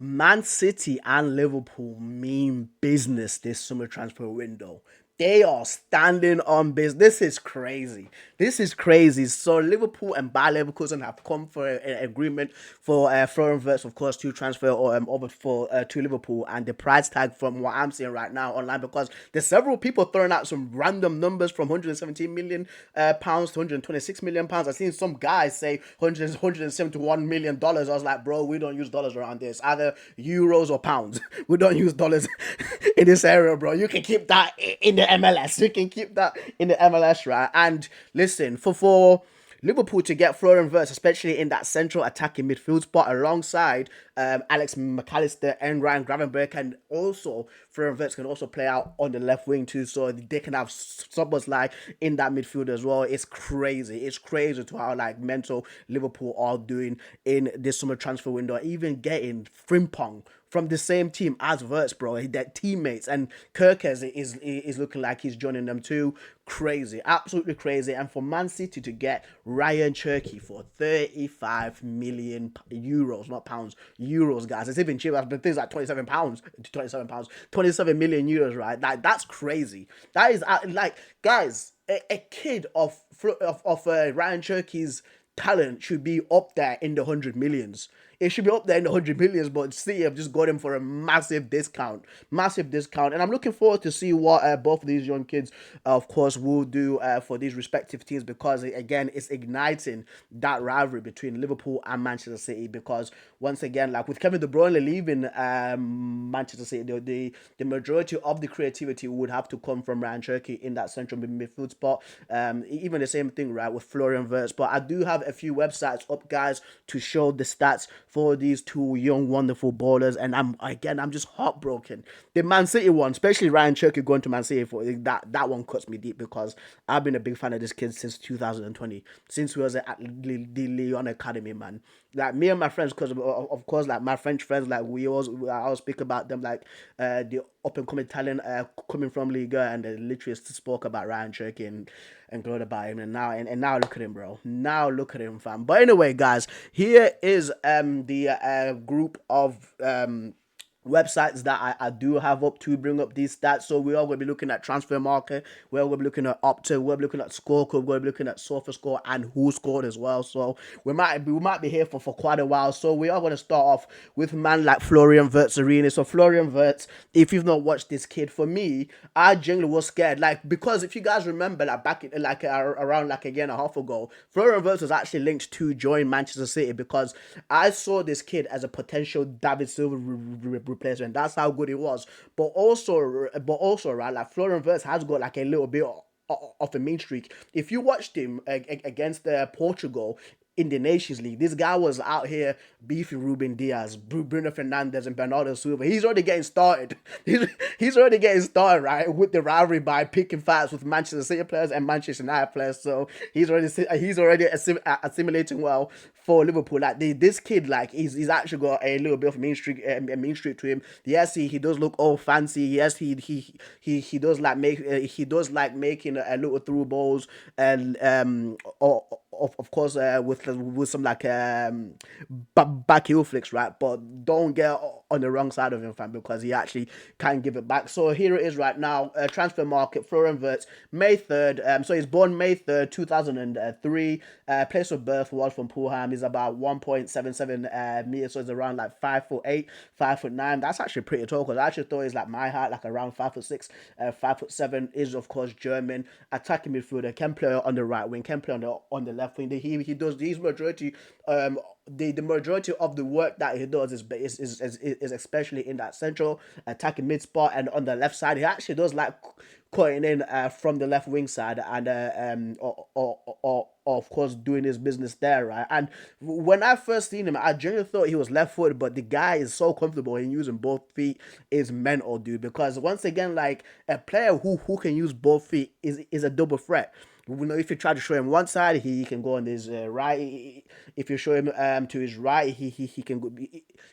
Man City and Liverpool mean business this summer transfer window. They are standing on business. This is crazy. This is crazy. So Liverpool and Bayer Leverkusen have come for an agreement for Florian Wirtz, of course, to transfer over for to Liverpool. And the price tag, from what I'm seeing right now online, because there's several people throwing out some random numbers from 117 million pounds to 126 million pounds. I've seen some guys say 171 million dollars. I was like, bro, we don't use dollars around this. Either euros or pounds. We don't use dollars in this area, bro. You can keep that in the MLS. You can keep that in the MLS, right? And listen, for Liverpool to get Florian Wirtz, especially in that central attacking midfield spot alongside Alex McAllister and Ryan Gravenberch, and also Florian Wirtz can also play out on the left wing too, so they can have somebody like in that midfield as well. It's crazy. It's crazy to how like mental Liverpool are doing in this summer transfer window, even getting Frimpong from the same team as Wirtz, bro. Their teammates, and Kirkes is looking like he's joining them too. Crazy, absolutely crazy. And for Man City to get Rayan Cherki for 35 million euros, not pounds, euros, guys. It's even cheaper. But things like £27 to £27, 27 million euros, right? Like that's crazy. That is like, guys, a kid of Rayan Cherki's talent should be up there in the 100 millions. It should be up there in the 100 millions, but City have just got him for a massive discount, and I'm looking forward to see what both of these young kids, of course, will do for these respective teams, because again, it's igniting that rivalry between Liverpool and Manchester City. Because once again, like with Kevin De Bruyne leaving Manchester City, the majority of the creativity would have to come from Rayan Cherki in that central midfield spot. Even the same thing, right, with Florian Wirtz. But I do have a few websites up, guys, to show the stats for these two young, wonderful ballers, and I'm just heartbroken. The Man City one, especially Rayan Cherki going to Man City, for that one cuts me deep, because I've been a big fan of this kid since 2020, since we was at the Lyon Academy, man. Like me and my friends, because of course, like my French friends, like I always speak about them, like the up and coming talent coming from Liga, and they literally spoke about Rayan Cherki and glowed about him, and now look at him, bro. Now look at him, fam. But anyway, guys, here is the group of websites that I do have up to bring up these stats. So we are going to be looking at Transfer Market, we're going to be looking at Opta, we're looking at Scorecard, we're going to be looking at SofaScore and Who Scored as well. So we might be here for quite a while. So we are going to start off with a man like Florian Wirtz Arena. So Florian Wirtz, if you've not watched this kid, for me, I genuinely was scared, like, because if you guys remember, like back in, like around like a year and a half ago, Florian Wirtz was actually linked to join Manchester City, because I saw this kid as a potential David Silva replacement. That's how good he was. But also, right, like Florian Wirtz has got like a little bit of a mean streak. If you watched him against Portugal in the Nations League, this guy was out here beefing Ruben Diaz, Bruno Fernandes, and Bernardo Silva. He's already getting started. He's already getting started, right, with the rivalry by picking fights with Manchester City players and Manchester United players. So he's already assimilating well for Liverpool. Like this kid, like he's actually got a little bit of a mean streak to him. Yes, he does look all fancy. Yes, he does like making a little through balls, and of course with some like back heel flicks, right? But don't get on the wrong side of him, fam, because he actually can give it back. So here it is right now. Transfer Market, Florian Wirtz, May 3rd. So he's born May 3rd, 2003. Place of birth was from Fulham. He's about 1.77 meters, so it's around like 5'8", 5'9". That's actually pretty tall, because I actually thought he's like my height, like around 5'6", 5'7". Is of course German, attacking midfielder, can play on the right wing, can play on the left wing. He does these majority the majority of the work that he does is especially in that central attacking mid spot, and on the left side he actually does like cutting in from the left wing side, and or of course doing his business there, right? And when I first seen him, I genuinely thought he was left footed, but the guy is so comfortable in using both feet is mental, dude. Because once again, like a player who can use both feet is a double threat. if you try to show him one side, he can go on his right. If you show him to his right, he can go.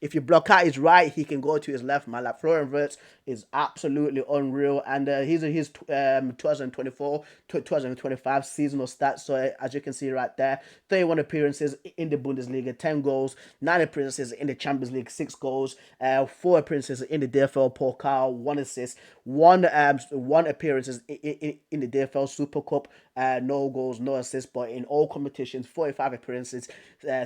If you block out his right, he can go to his left. Man, like Florian Wirtz is absolutely unreal, and he's his 2024 2025 seasonal stats. So as you can see right there, 31 appearances in the Bundesliga, 10 goals, 9 appearances in the Champions League, 6 goals, 4 appearances in the DFL Pokal, 1 assist, one appearances in the DFL Super Cup, no goals, no assists, but in all competitions, 45 appearances,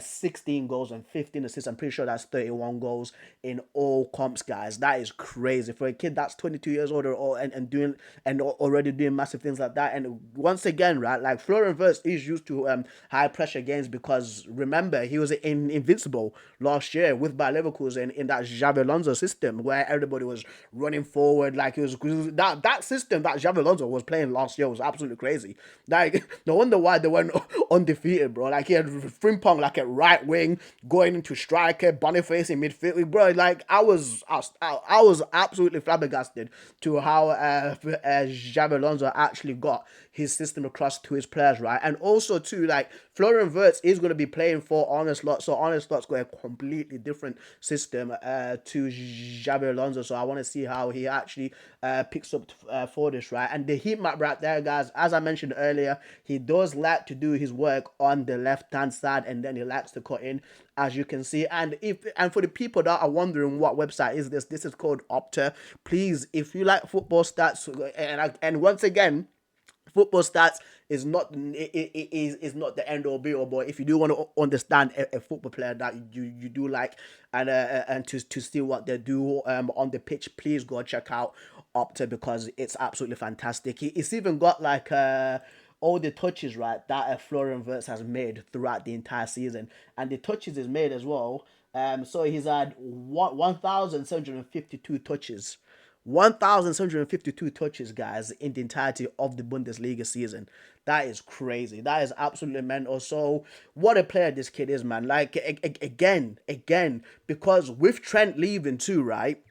16 goals and 15 assists. I'm pretty sure that's 31 goals in all comps, guys. That is crazy for a kid that's 22 years old and already doing massive things like that. And once again, right, like Florian Wirtz is used to high pressure games because remember he was invincible last year with Bayer Leverkusen in that Xabi Alonso system where everybody was running forward like it was that system that Xabi Alonso was playing last year was absolutely crazy. Like no wonder why they went undefeated, bro. Like he had Frimpong like at right wing going into striker, Boniface in midfield, bro. Like I was absolutely flabbergasted to how Xabi Alonso actually got his system across to his players, right? And also too, like Florian Wirtz is going to be playing for Arne Slot, so Arne Slot's got a completely different system to Xabi Alonso. So I want to see how he actually picks up for this, right? And the heat map right there, guys, as I mentioned earlier, he does like to do his work on the left hand side, and then he likes to cut in, as you can see. And for the people that are wondering what website is this is called Opta. Please, if you like football stats, and once again, football stats is not is not the end all be all, but if you do want to understand a football player that you do like and to see what they do on the pitch, please go check out Opta because it's absolutely fantastic. It's even got like all the touches, right, that Florian Wirtz has made throughout the entire season, and the touches is made as well. So he's had 1,752 touches. 1,752 touches, guys, in the entirety of the Bundesliga season. That is crazy. That is absolutely mental. So, what a player this kid is, man. Like, again, because with Trent leaving too, right?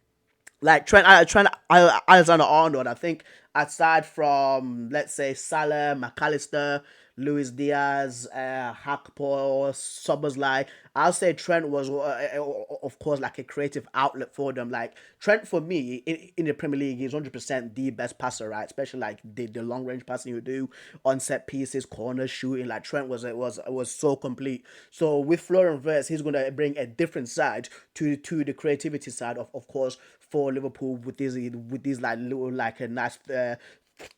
Like Trent Alexander-Arnold, I think aside from let's say Salah, McAllister, Luis Diaz, Hakpo, Soboslai, I'll say Trent was of course like a creative outlet for them. Like Trent for me in the Premier League is 100% the best passer, right? Especially like the long range passing you do on set pieces, corners, shooting. Like Trent was so complete. So with Florian Wirtz, he's gonna bring a different side to the creativity side of course for Liverpool with these like little like a nice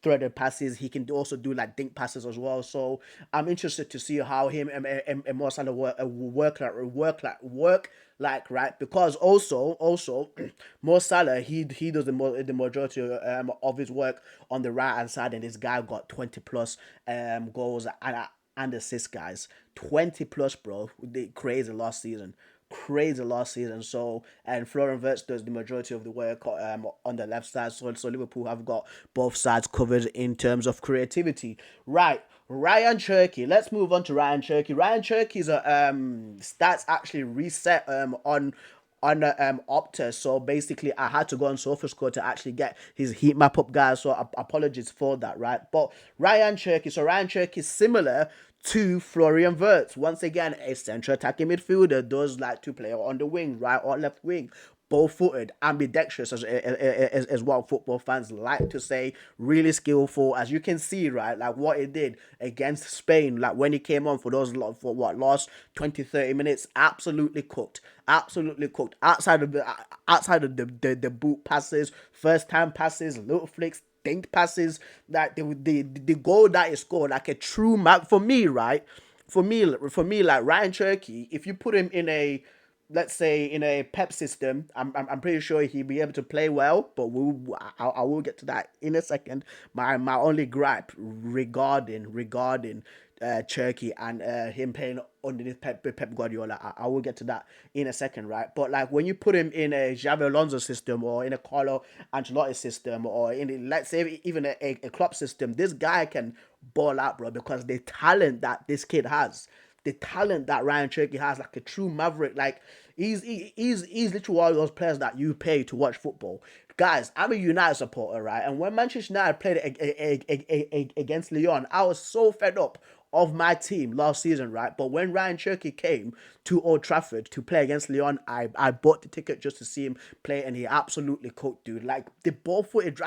threaded passes. He can also do like dink passes as well. So I'm interested to see how him and Mo Salah work like right, because also Mo Salah he does the majority of his work on the right hand side, and this guy got 20 plus goals and assists, guys. 20 plus, bro. They crazy last season. Crazy last season. So and Florian Wirtz does the majority of the work on the left side. So Liverpool have got both sides covered in terms of creativity. Right. Rayan Cherki. Let's move on to Rayan Cherki. Rayan Cherki's stats actually reset on Opta. So basically, I had to go on SofaScore to actually get his heat map up, guys. So apologies for that, right? But Rayan Cherki. So Rayan Cherki is similar to Florian Wirtz. Once again, a central attacking midfielder, does like to play on the wing, right or left wing. Both footed, ambidextrous, as what football fans like to say, really skillful. As you can see, right, like what he did against Spain, like when he came on for those, for what, last 20-30 minutes, absolutely cooked. Absolutely cooked. Outside of the boot passes, first time passes, little flicks, think passes, that the goal that he scored, like a true map for me, right? For me, like Rayan Cherki, if you put him in a, let's say in a Pep system, I'm pretty sure he'd be able to play well. But I will get to that in a second. My only gripe regarding Cherki and him playing underneath Pep Guardiola. I will get to that in a second, right? But like when you put him in a Xabi Alonso system or in a Carlo Ancelotti system or in let's say even a Klopp system, this guy can ball out, bro, because the talent that this kid has, the talent that Rayan Cherki has, like a true maverick. Like He's literally one of those players that you pay to watch football. Guys, I'm a United supporter, right? And when Manchester United played against Lyon, I was so fed up of my team last season, right? But when Rayan Cherki came to Old Trafford to play against Lyon, I bought the ticket just to see him play, and he absolutely cooked, dude. Like the ball footage,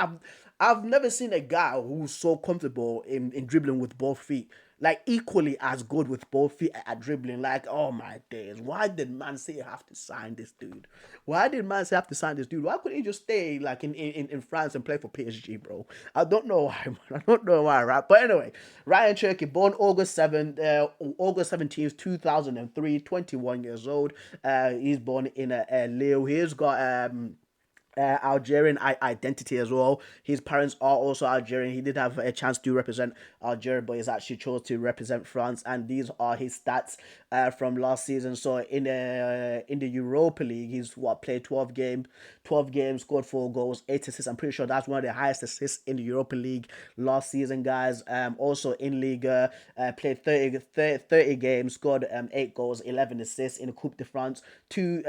I've never seen a guy who's so comfortable in dribbling with both feet. Like equally as good with both feet at dribbling. Like, oh my days, why did Man City have to sign this dude? Why did Man City have to sign this dude? Why couldn't he just stay like in France and play for PSG, bro? I don't know why, man. I don't know why, right? But anyway, Rayan Cherki, born August 17th, 2003, 21 years old. He's born in Lille. He's got Algerian identity as well. His parents are also Algerian. He did have a chance to represent Algeria, but he's actually chose to represent France. And these are his stats from last season. So in the Europa League, he's played 12 games, scored 4 goals, 8 assists. I'm pretty sure that's one of the highest assists in the Europa League last season, guys. Also in Liga, played 30 games, scored 8 goals, 11 assists in the Coupe de France. Two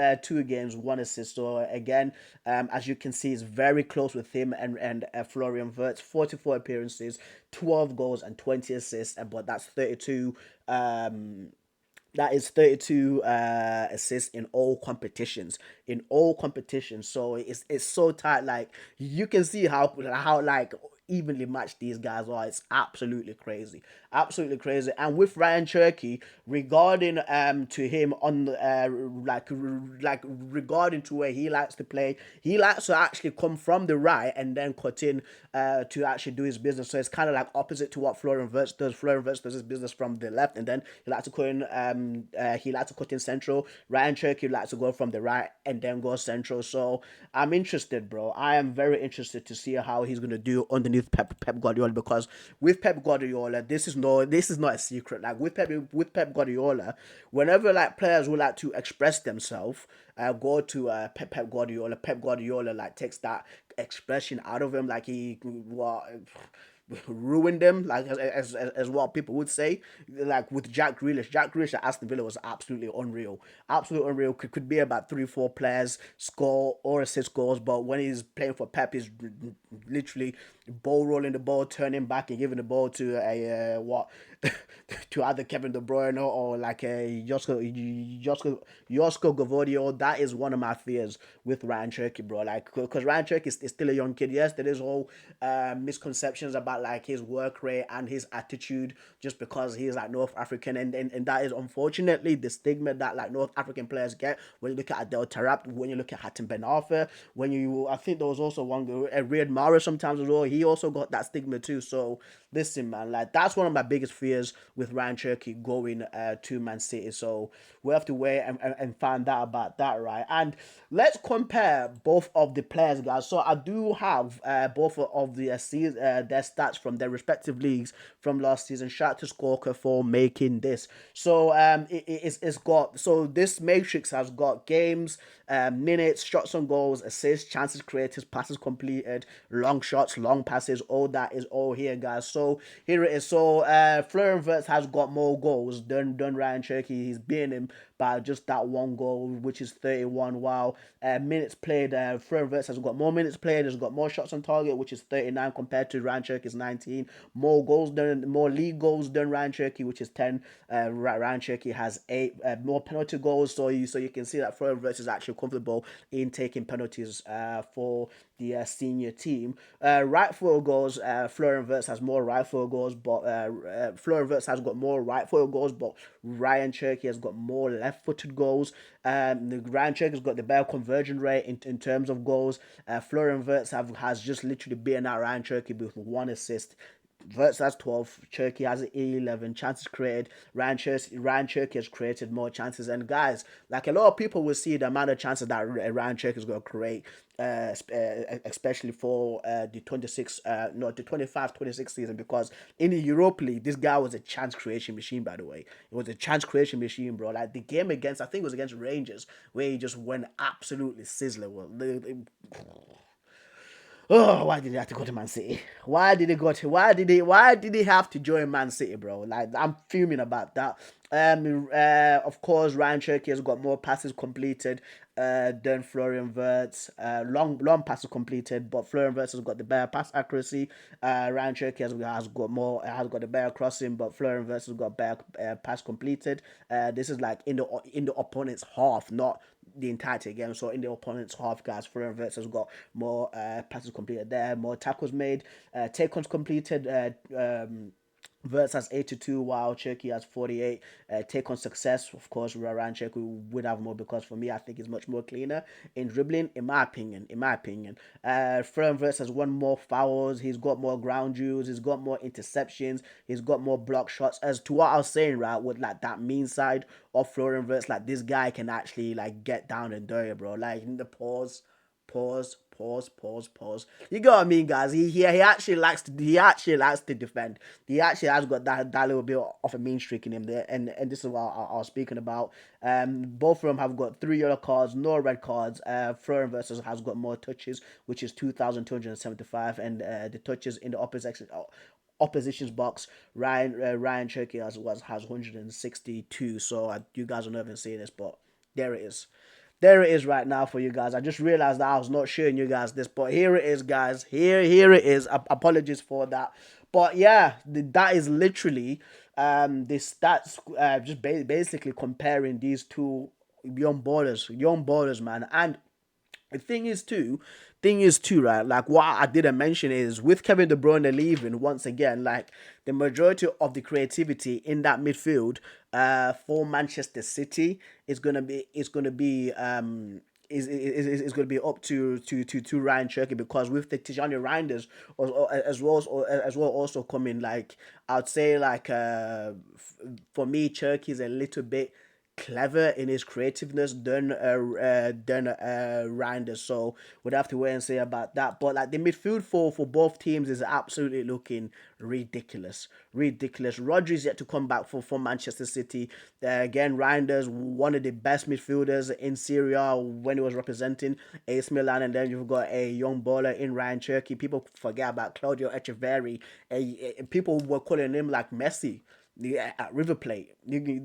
games, 1 assist. So again, as you can see, is very close with him and Florian Wirtz. 44 appearances, 12 goals and 20 assists, but that's 32. That is 32 assists in all competitions. In all competitions, so it's so tight. Like you can see how like evenly matched these guys are. It's absolutely crazy, absolutely crazy. And with Rayan Cherki, regarding to him on like regarding to where he likes to play, he likes to actually come from the right and then cut in to actually do his business. So it's kind of like opposite to what Florian Wirtz does. Florian Wirtz does his business from the left, and then he likes to cut in central. Rayan Cherki likes to go from the right and then go central. So I'm interested, bro. I am very interested to see how he's gonna do underneath Pep Guardiola, because with Pep Guardiola, this is not a secret. Like with Pep Guardiola, whenever like players would like to express themselves, go to Pep Guardiola. Pep Guardiola like takes that expression out of him. Like he what ruined them, like as what people would say. Like with Jack Grealish at Aston Villa was absolutely unreal, absolutely unreal. Could be about 3 4 players score or assist goals, but when he's playing for Pep, he's literally ball rolling the ball, turning back and giving the ball to a to either Kevin De Bruyne or like a Josko Gavodio. That is one of my fears with Rayan Cherki, bro. Like, because Rayan Cherki is still a young kid. Yes, there is all misconceptions about like his work rate and his attitude, just because he's like North African, and that is unfortunately the stigma that like North African players get. When you look at Adel Tarap, when you look at Hatem Ben Arfa, I think there was also one Riyad Mahrez sometimes as well. He also got that stigma too. So listen, man, like that's one of my biggest fears with Rayan Cherki going to Man City. So we have to wait and find out about that, right? And let's compare both of the players, guys. So I do have both of the their stats from their respective leagues from last season. Shout out to Squawker for making this. So it's got, so this matrix has got games, minutes, shots on goals, assists, chances created, passes completed, long shots, long passes. All that is all here, guys. So here it is. So Florian Wirtz has got more goals than Rayan Cherki. He's beaten him by just that 1 goal, which is 31. While minutes played, Florian Wirtz has got more minutes played, has got more shots on target, which is 39 compared to Rayan Cherki's 19. More league goals than Rayan Cherki, which is 10. Rayan Cherki has 8. More penalty goals, so you can see that Florian Wirtz is actually comfortable in taking penalties for the senior team. Right foot goals, Florian Wirtz has more right foot goals, but Florian Wirtz has got more right foot goals, but Rayan Cherki has got more left footed goals. Rayan Cherki has got the better conversion rate in terms of goals. Florian Wirtz has just literally beaten out Rayan Cherki with 1 assist. Wirtz has 12, Cherki has 11 chances created. Rayan Cherki has created more chances. And guys, like a lot of people will see the amount of chances that Rayan Cherki is going to create, especially for the 25-26 season, because in the Europa League, this guy was a chance creation machine, by the way. It was a chance creation machine, bro. Like the game against, I think it was against Rangers, where he just went absolutely sizzling. Well, Oh, why did he have to go to Man City? Why did he go to? Why did he have to join Man City, bro? Like I'm fuming about that. Of course, Ryan Cherki has got more passes completed than Florian Wirtz. Long passes completed, but Florian Wirtz has got the better pass accuracy. Ryan Cherki has got the better crossing, but Florian Wirtz has got better pass completed. This is like in the opponent's half, not the entirety game. So in the opponent's half, guys, Florian Wirtz has got more passes completed there, more tackles made, take-ons completed. Wirtz has 82, while Cherki has 48. Take on success, of course, Rayan Cherki would have more because for me, I think he's much more cleaner in dribbling, in my opinion. Florian Wirtz has won more fouls. He's got more ground duels. He's got more interceptions. He's got more block shots. As to what I was saying, right, with like that mean side of Florian Wirtz, like this guy can actually like get down and dirty, bro. Like in the pause. You get what I mean, guys? He actually likes to defend. He actually has got that little bit of a mean streak in him there, and this is what I was speaking about. Both of them have got 3 yellow cards, no red cards. Florian versus has got more touches, which is 2,275, and the touches in the opposition's box. Rayan Cherki has 162. So you guys will never see this, but there it is. There it is right now for you guys. I just realized that I was not showing you guys this, but here it is, guys. Here it is. Apologies for that, but yeah, that is literally the stats. Just basically comparing these two young ballers, man, and the thing is too, right? Like what I didn't mention is with Kevin De Bruyne leaving once again, like the majority of the creativity in that midfield, for Manchester City is going to be up to Ryan Cherki because with the Tijani Reinders as well also coming, like I'd say like for me Cherki is a little bit clever in his creativeness than Reinders. So we'd have to wait and see about that. But like the midfield for both teams is absolutely looking ridiculous. Ridiculous. Rodri's yet to come back for Manchester City. Again, Reinders, one of the best midfielders in Syria when he was representing AC Milan, and then you've got a young baller in Rayan Cherki. People forget about Claudio Echeverri. People were calling him like Messi, yeah, at River Plate.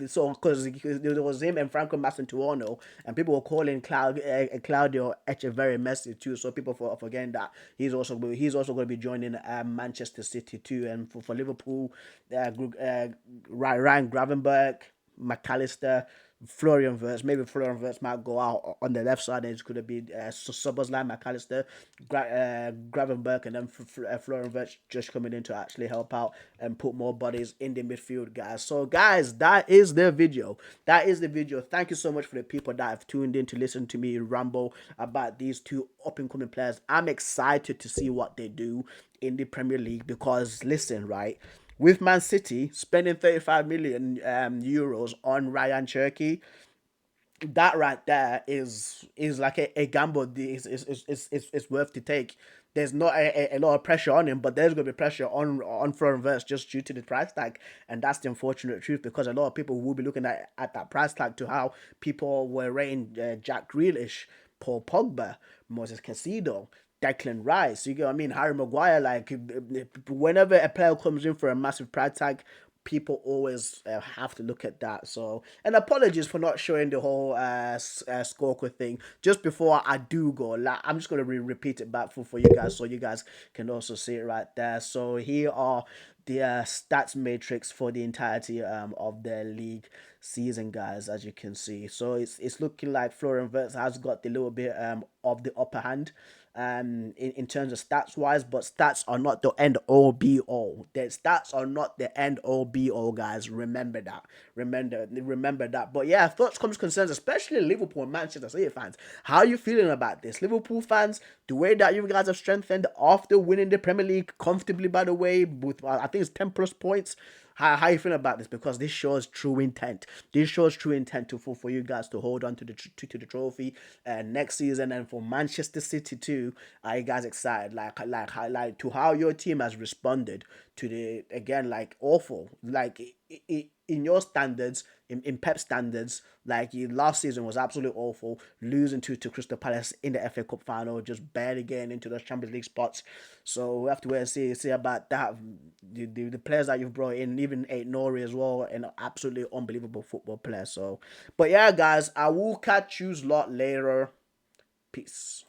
So because there was him and Franco Mastantuono, and people were calling Claudio Echeverri Messi too. So people forgetting that he's also going to be joining Manchester City too. And for Liverpool, Ryan Gravenberg, McAllister, Florian Wirtz. Maybe Florian Wirtz might go out on the left side, and it's going to be Soboslai, McAllister, Gravenberg, and then Florian Wirtz just coming in to actually help out and put more bodies in the midfield, guys. So, guys, that is the video. Thank you so much for the people that have tuned in to listen to me ramble about these two up and coming players. I'm excited to see what they do in the Premier League because, listen, right, with Man City spending 35 million euros on Rayan Cherki, that right there is like a gamble. Is worth to take. There's not a lot of pressure on him, but there's gonna be pressure on Florian Wirtz just due to the price tag, and that's the unfortunate truth because a lot of people will be looking at that price tag to how people were rating Jack Grealish, Paul Pogba, Moses Caicedo, Declan Rice. You get what I mean? Harry Maguire. Like whenever a player comes in for a massive price tag, people always have to look at that. So, and apologies for not showing the whole scorecard thing just before I do go. Like, I'm just gonna repeat it back for you guys so you guys can also see it right there. So here are the stats matrix for the entirety of the league season, guys, as you can see. So it's looking like Florian Wirtz has got the little bit of the upper hand in terms of stats wise, but stats are not the end all be all. The stats are not the end all be all, guys. Remember that. Remember that. But yeah, thoughts, comes, concerns, especially Liverpool and Manchester City fans. How are you feeling about this? Liverpool fans, the way that you guys have strengthened after winning the Premier League comfortably, by the way, with I think it's 10 plus points. How you feel about this? Because this shows true intent. This shows true intent for you guys to hold on to the trophy next season, and for Manchester City too. Are you guys excited? Like to how your team has responded to the again like awful. Like in your standards, in Pep standards, like last season was absolutely awful. Losing to Crystal Palace in the FA Cup final, just barely getting into the Champions League spots. So we have to wait and see about that. The players that you've brought in, even Nori as well, an absolutely unbelievable football player. So, but yeah, guys, I will catch you lot later. Peace.